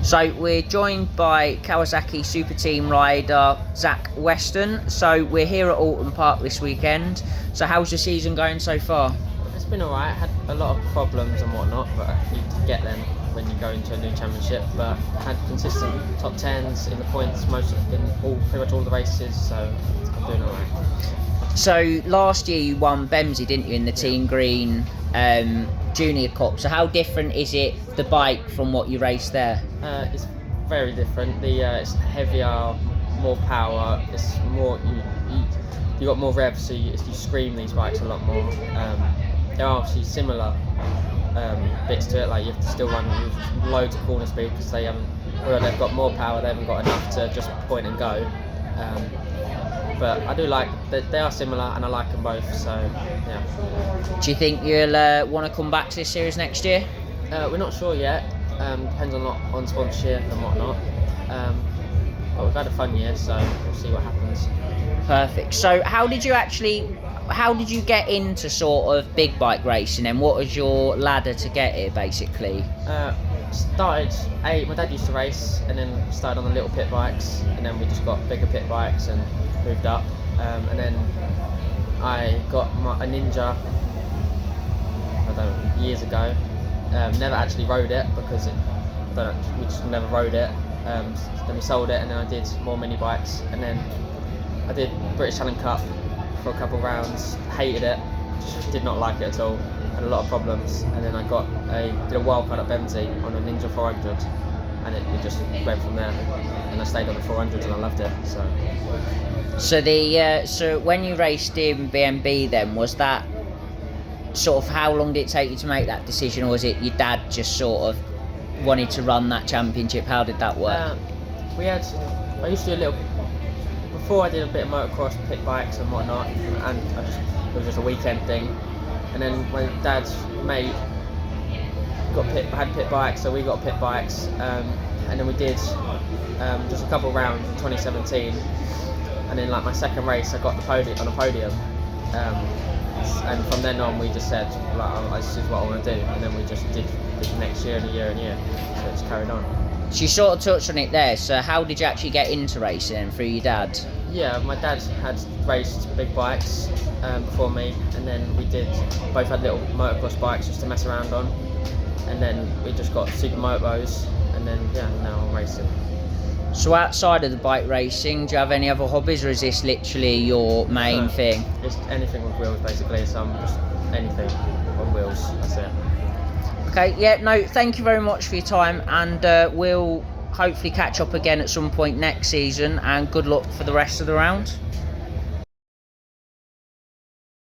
So we're joined by Kawasaki Superteam rider Zack Weston. So we're here at Alton Park this weekend. So how's the season going so far? It's been alright. Had a lot of problems and whatnot, but you get them when you go into a new championship. But had consistent top tens in the points pretty much all the races, so I'm doing alright. So last year you won BEMSEE, didn't you, in the Team Green Junior Cup? So how different is it, the bike, from what you raced there? It's very different. It's heavier, more power. It's more you got more revs, so you scream these bikes a lot more. There are obviously similar bits to it, like you have to still run with loads of corner speed because although they've got more power, they haven't got enough to just point and go. But I do like that they are similar, and I like them both. So yeah. Do you think you'll want to come back to this series next year? We're not sure yet. Depends on sponsorship and whatnot. But we've had a fun year, so we'll see what happens. Perfect. So how did you get into sort of big bike racing, and what was your ladder to get here, basically? My dad used to race, and then started on the little pit bikes, and then we just got bigger pit bikes and moved up. And then I got a Ninja, years ago. Never actually rode it because we just never rode it. Then we sold it, and then I did more mini bikes, and then I did British Challenge Cup for a couple of rounds. Hated it, just did not like it at all. Had a lot of problems, and then I did a wild card at BEMSEE on a Ninja 400, and it just went from there. And I stayed on the 400s and I loved it. So when you raced in BMB, then was that sort of, how long did it take you to make that decision, or was it your dad just sort of wanted to run that championship? How did that work? I used to do a little. Before I did a bit of motocross, pit bikes and whatnot, and it was just a weekend thing. And then my dad's mate had pit bikes, so we got pit bikes, and then we did just a couple of rounds in 2017. And then, like, my second race, I got on a podium, and from then on we just said, like, this is what I want to do. And then we just did the next year and a year and a year, so it's carried on. So you sort of touched on it there. So how did you actually get into racing through your dad? Yeah, my dad had raced big bikes before me, and then we both had little motocross bikes just to mess around on, and then we just got super motos, and then now I'm racing. So outside of the bike racing, do you have any other hobbies, or is this literally your main thing? It's anything with wheels, basically, so I'm just anything on wheels, that's it. Okay, yeah, no, thank you very much for your time, and we'll hopefully catch up again at some point next season, and good luck for the rest of the round.